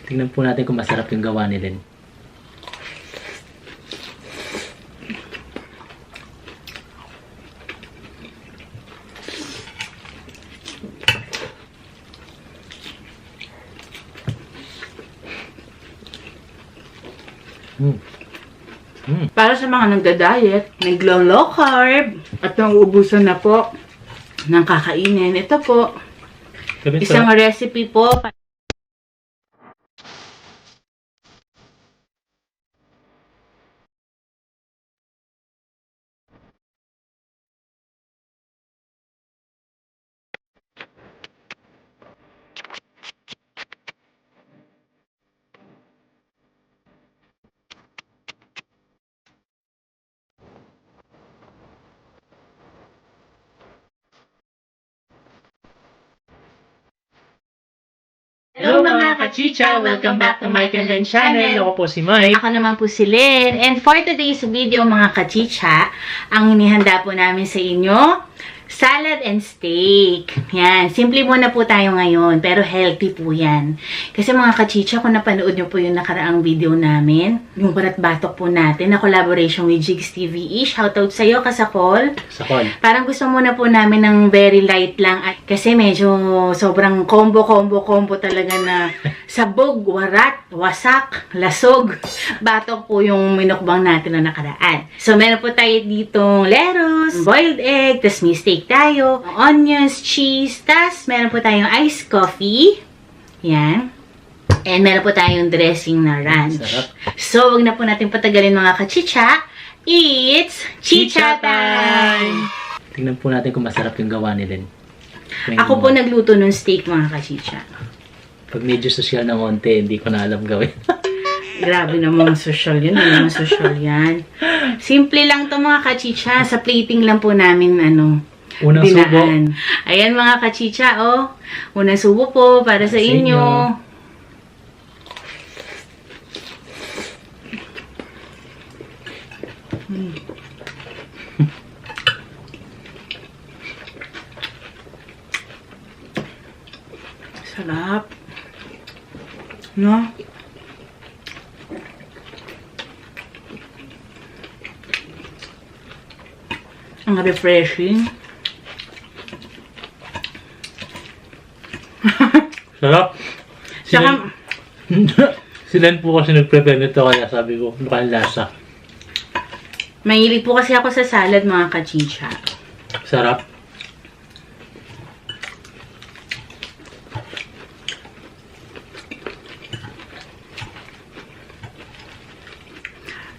Tingnan po natin kung masarap yung gawa ni Len. Para sa mga nagda-diet, naglo-low carb, at nauubusan na po ng kakainin. Ito po, isang recipe po. Hello mga kachicha! Welcome back to my channel. Ako po si Mike. Ako naman po si Lynn. And for today's video mga kachicha, ang inihanda po namin sa inyo, salad and steak. Yan. Simple muna po tayo ngayon, pero healthy po yan. Kasi mga kachicha, kung napanood nyo po yung nakaraang video namin, yung barat batok po natin, na collaboration with Jigs TVE. Shoutout sa'yo, Kasakol. Sakol. Parang gusto muna po namin ng very light lang at kasi medyo sobrang combo talaga na sabog, warat, wasak, lasog, batok po yung minukbang natin na nakaraan. So meron po tayo ditong lettuce, boiled egg, tas may steak tayo, onions, cheese, tas meron po tayong iced coffee. Yan. And meron po tayong dressing na ranch. Sarap. So wag na po natin patagalin mga kachicha. It's chicha time! Tingnan po natin kung masarap yung gawa ni Len. Ako po nagluto ng steak mga kachicha. Pag medyo social na konti, hindi ko na alam gawin. Grabe namang social yun. Hindi naman social yan. Simple lang to mga kachicha. Sa plating lang po namin Unang subo. dinaan. Ayan mga kachicha, oh. Unang subo po para sa inyo. Sarap. No? Ang refreshing. Sarap. Saka, Si Len po kasi nag-prepare nito, kaya sabi ko, mukhang lasa. mahilig po kasi ako sa salad mga kachicha. Sarap.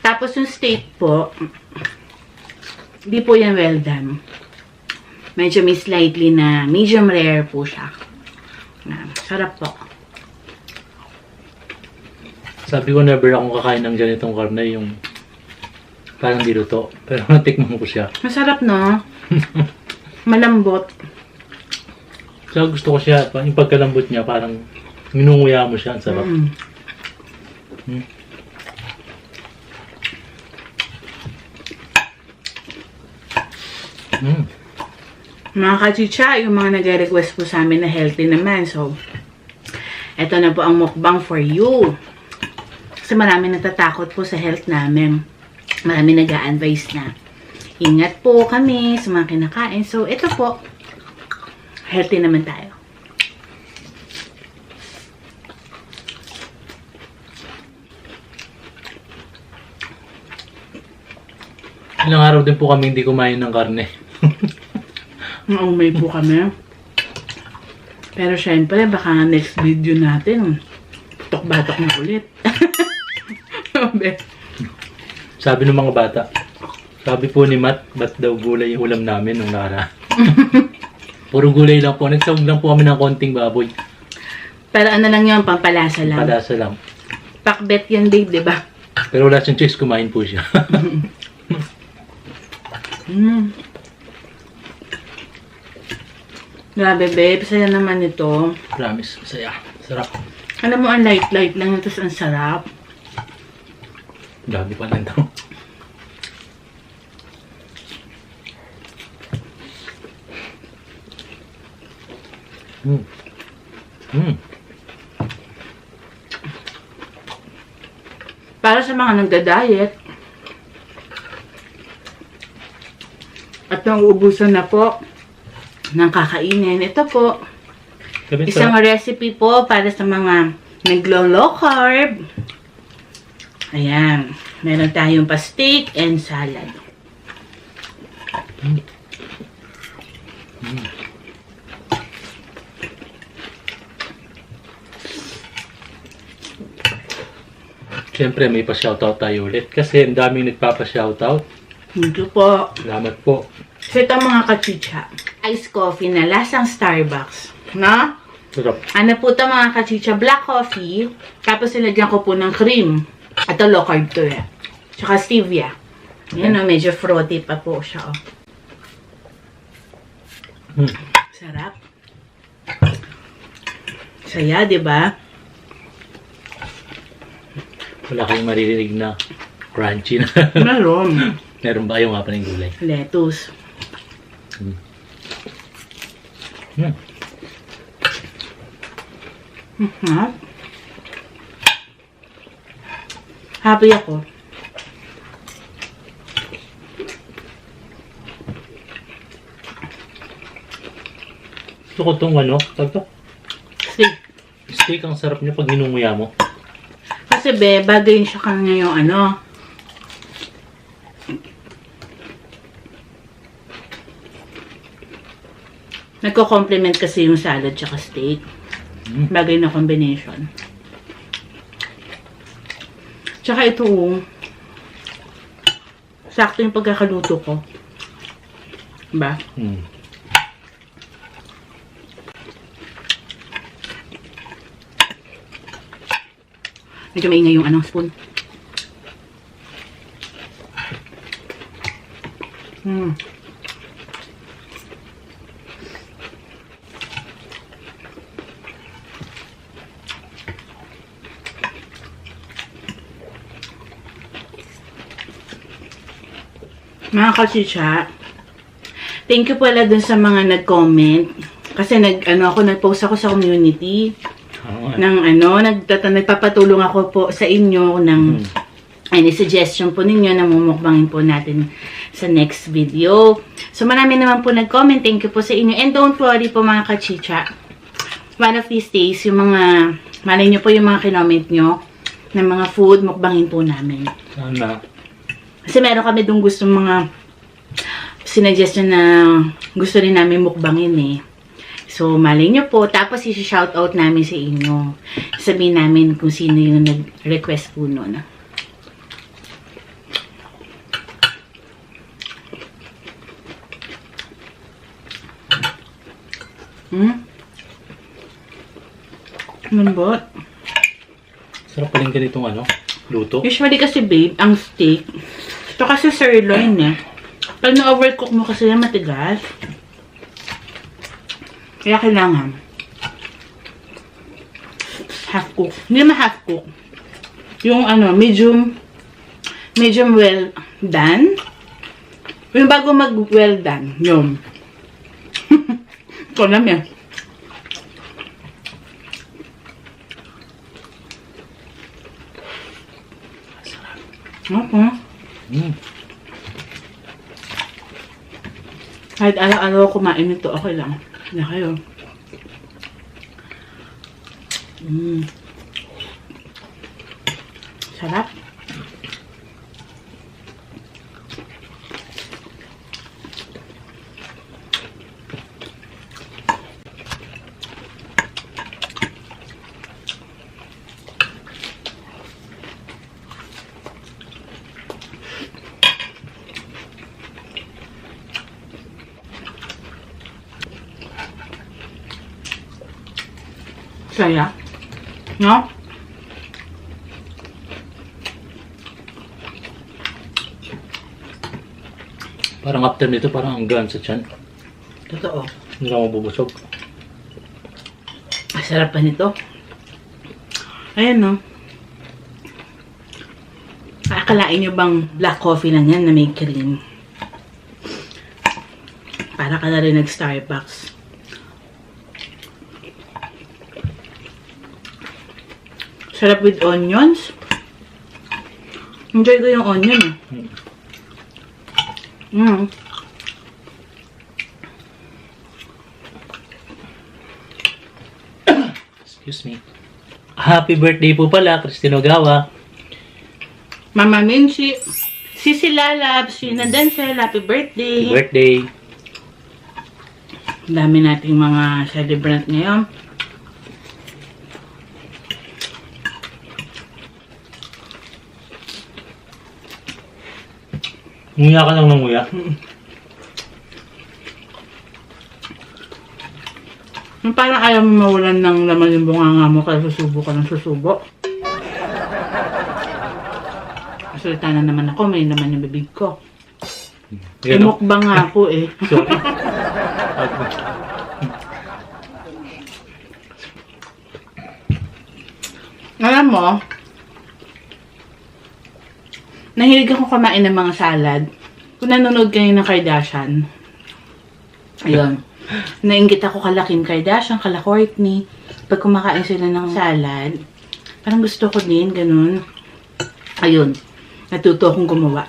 Tapos yung steak po, di po yan well done. Medyo may slightly na medium rare po siya. Sarap po. Sabi ko, never akong kakain ng ganitong karne, yung parang diluto. Pero natikman ko siya. Masarap, no? Malambot. So gusto ko siya, yung pagkalambot niya, parang minunguya mo siya. Ang sarap. Mga kachicha, yung mga nag-request po sa amin na healthy naman. So, eto na po ang mukbang for you. Kasi marami natatakot po sa health namin. Marami nag-a-advise na ingat po kami sa mga kinakain. So, ito po, healthy naman tayo. Ilang araw din po kami hindi kumain ng karne. Naumay po kami. Pero syempre, baka next video natin, putok-batok na ulit. Sabi ng mga bata, sabi po ni Matt, ba't daw gulay yung ulam namin nung nakaraan? Puro gulay lang po. Nagsawag lang po kami ng konting baboy. Pero ano lang yun, pampalasa lang. Padasa lang. Pakbet yan, babe, di ba? Pero wala siyang choice, kumain po siya. Grabe, babe. Saya naman ito. Promise, masaya. Sarap. Alam mo, ang light-light lang. Tapos ang sarap. Dami pa lang daw. Para sa mga nagda-diet. At nauubusan na po ng kakainin. Ito po, Sabi isang recipe po para sa mga naglo-low carb. Ayan. Meron tayong pa-steak and salad. Siyempre, may pa-shoutout tayo ulit. Kasi ang daming nagpapa-shoutout. Thank you po. Salamat po. So ito mga kachicha. Iced coffee na lasang Starbucks. No? Sarap. Ano po ito mga kachicha? Black coffee. Tapos nilagyan ko po ng cream. Ito low carb to eh. Tsaka stevia. Yan o, medyo frothy pa po siya o. Sarap. Saya, di ba? Wala kayong maririnig na crunchy na. Meron. Meron ba? Ayaw nga pa ng gulay. Lettuce. Happy ako. Gusto ko itong ano, tawag to? Steak. Steak, ang sarap niya pag ninunguya mo. Kasi be, bagay siya kanya yung ano. Nagko-complement kasi yung salad tsaka steak. Bagay na combination. Tsaka ito, sakto yung pagkakaluto ko. Diba? Medyo maingay yung ano, spoon. Mga kachicha, thank you pala dun sa mga nag-comment. Kasi nag-post ako sa community. Ng nagpapatulong ako po sa inyo ng any suggestion po ninyo na mumukbangin po natin sa next video. So marami naman po nag-comment. Thank you po sa inyo. And don't worry po mga kachicha. One of these days, yung mga, malay nyo po yung mga kinoment nyo ng mga food, mukbangin po namin. Sana. Kasi meron kami dong gusto mga sinuggestion na gusto rin namin mukbangin eh. So, malay nyo po. Tapos, isi-shoutout namin sa inyo. Sabihin namin kung sino yung nag-request po nun. Lambot. Sarap pa rin ganitong ano, luto. Usually kasi babe, ang steak, ito kasi sirloin eh. Pag na-overcook mo kasi yan matigas. Kaya kailangan half cook. Hindi naman half cook. Yung medium well done. Yung bago mag well done. Yun. Ito naman yan. Okay. Kahit araw-araw kumain nito, okay lang. Na kayo. Sarap. Saya. No? Parang after nito, parang ang gaan sa tiyan. Totoo. Hindi ka mabubusog. Masarap pa nito. Ayan, no? Akalain nyo bang black coffee lang yan na may cream? Para ka na rin nag-Starbucks. Sarap with onions. Enjoy ko yung onion eh. Excuse me. Happy birthday po pala, Christine Ogawa. Mama Minchi, Sisi Lalabs, Sheena Denzel, happy birthday. Happy birthday. Dami nating mga celebrant ngayon. Nguya ka lang ng nguya. Parang ayaw mo mawalan ng laman yung bunganga mo kaya susubo ka ng susubo. Salita na naman ako, may naman yung bibig ko. Imukbang nga po eh. Sorry. Alam mo, nahilig ako kumain ng mga salad. Kung nanonood kayo ng Kardashian, ayun, nainggit ako kala Kim Kardashian, kala Kourtney. Pag kumakain sila ng salad, parang gusto ko din, ganun. Ayun, natuto akong gumawa.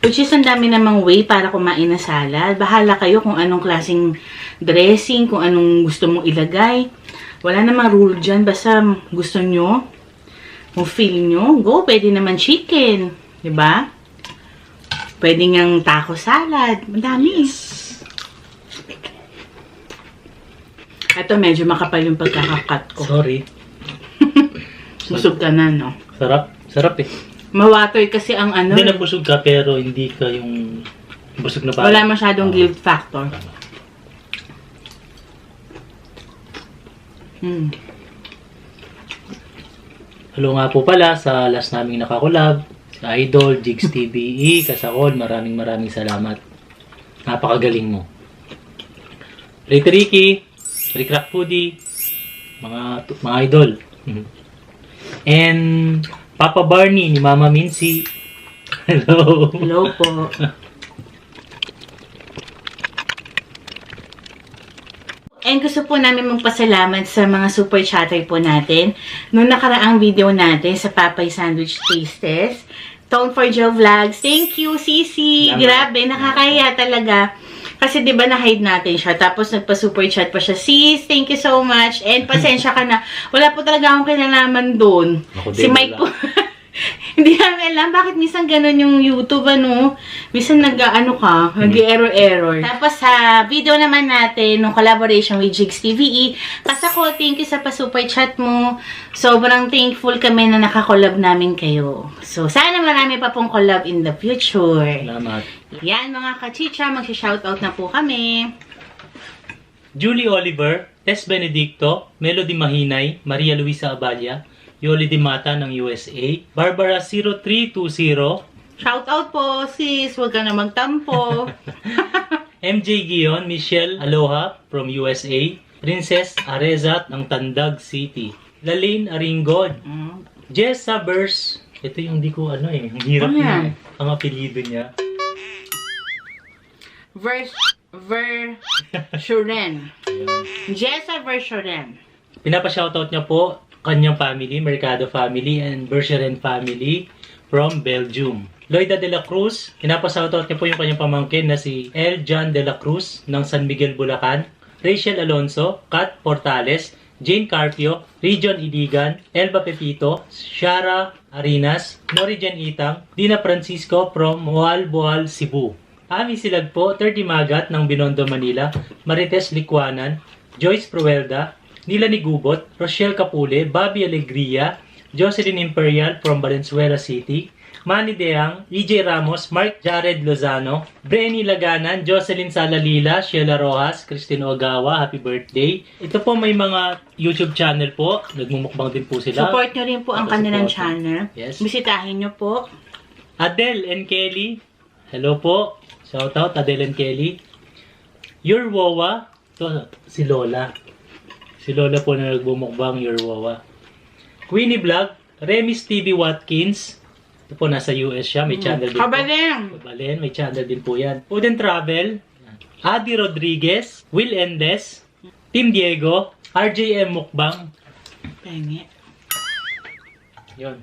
Which is, ang dami namang way para kumain ng salad. Bahala kayo kung anong klaseng dressing, kung anong gusto mong ilagay. Wala namang rule dyan. Basta gusto nyo, kung feel nyo, go. Pwede naman chicken. Diba? Pwede ngang taco salad. Madami. Ito, medyo makapal yung pagkakakat ko. Sorry. Busog ka na, no? Sarap. Sarap eh. Mawatoy kasi ang ano. Hindi na busog ka pero hindi ka yung busog na parang. Wala masyadong guilt factor. Hello nga po pala sa last naming nakakulab. Si Idol, Jigs TVE, Kasakol, maraming salamat. Napakagaling mo. Rito Ricky, Rick Rock Foodie, mga idol. And Papa Barney ni Mama Mincy. Hello. Hello po. And gusto po namin magpasalamat sa mga super chatter po natin. Noong nakaraang video natin sa Papay Sandwich Taste Test. Tone for Joe Vlogs. Thank you, Sisi. Grabe, nakakahiya talaga. Kasi 'di ba na-hide natin siya tapos nagpa-super chat pa siya. Sis, thank you so much. And pasensya ka na. Wala po talaga akong kinalaman doon. Si Mike po. Hindi namin alam bakit minsan ganun yung YouTube ano. Minsan nag-error. Tapos sa video naman natin nung collaboration with Jigs TVE, Kasako, thank you sa pa-super chat mo. Sobrang thankful kami na nakakollab namin kayo. So sana marami pa pong collab in the future. Salamat. Yan mga kachicha, magsi-shoutout na po kami. Julie Oliver, Tess Benedicto, Melody Mahinay, Maria Luisa Abalia, Yoli Di Mata ng USA, Barbara 0320, Shoutout po sis, huwag ka na magtampo. MJ Gion, Michelle Aloha from USA, Princess Arezat ng Tandag City, Lalene Aringod, Jessa Bers, ito yung di ko ang hirap na ang apelido niya. Shuren. Jessa Shuren. Pinapa-shoutout niya po kanyang family, Mercado family, and Bergeren family from Belgium. Loida de la Cruz, pinapa-shoutout niya po yung kanyang pamangkin na si El John de la Cruz ng San Miguel, Bulacan. Rachel Alonso, Kat Portales, Jane Carpio, Region Iligan, Elba Pepito, Shara Arinas, Norigen Itang, Dina Francisco from Boal, Cebu. Ami Silagpo, 30 Magat ng Binondo, Manila, Marites Licuanan, Joyce Pruelda, Nila Nigubot, Rochelle Capule, Bobby Alegria, Jocelyn Imperial from Valenzuela City, Manny Deang, EJ Ramos, Mark Jared Lozano, Brenny Laganan, Jocelyn Salalila, Sheila Rojas, Christine Ogawa, happy birthday. Ito po may mga YouTube channel po, nagmumukbang din po sila. Support nyo rin po ang kanilang channel. Yes. Bisitahin nyo po. Adele and Kelly, hello po. Shoutout Adele and Kelly. Your Wawa, ito, si Lola. Si Lola po na nagbumukbang, Your Wawa. Queenie Vlog, Remis TV Watkins. Ito po, nasa US siya. May channel din Kabaleng. po. Kabaleng. May channel din po yan. Food and Travel, Adi Rodriguez, Will Endes, Team Diego, RJM Mukbang. Penge. Yun.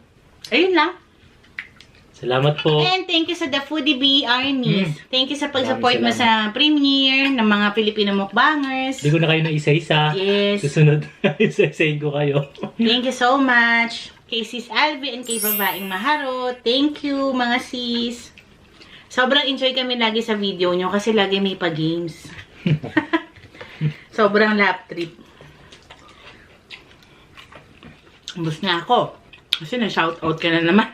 Ayun lang. Salamat po. And thank you sa The Foodie Bee, Arnis. Thank you sa pag-support mo Maraming sa premiere ng mga Filipino mukbangers. Hindi ko na kayo na isa-isa. Yes. Susunod, isa-isahin ko kayo. Thank you so much. Kay Sis Alvi and kay Babaeng Maharo. Thank you, mga sis. Sobrang enjoy kami lagi sa video nyo kasi lagi may pa-games. Sobrang lap trip. Ubus na ako. Kasi na-shoutout ka na naman.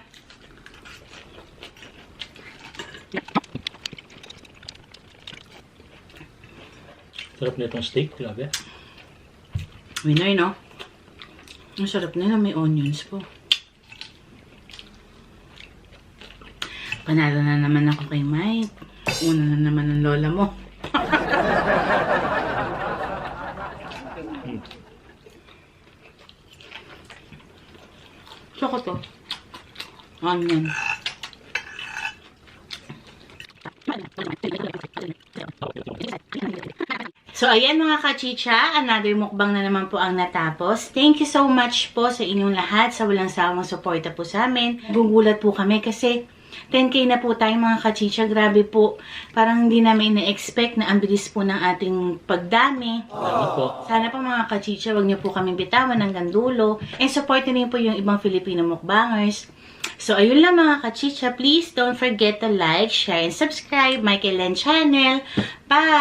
Sarap na itong steak, grabe. Winoy, no? Ang sarap na may onions po. Panalo na naman ako kay Mike. Una na naman ng lola mo. Tsaka to. Onion. So, ayan mga kachicha, another mukbang na naman po ang natapos. Thank you so much po sa inyong lahat sa walang sawang suporta po sa amin. Gugulat po kami kasi 10K na po tayo mga kachicha. Grabe po. Parang hindi namin na-expect na ang bilis po ng ating pagdami. Salamat po. Sana po mga kachicha, wag niyo po kaming bitawan hanggang dulo. And supportin niyo po yung ibang Filipino mukbangers. So, ayun lang mga kachicha. Please don't forget to like, share, and subscribe my Kailan channel. Bye!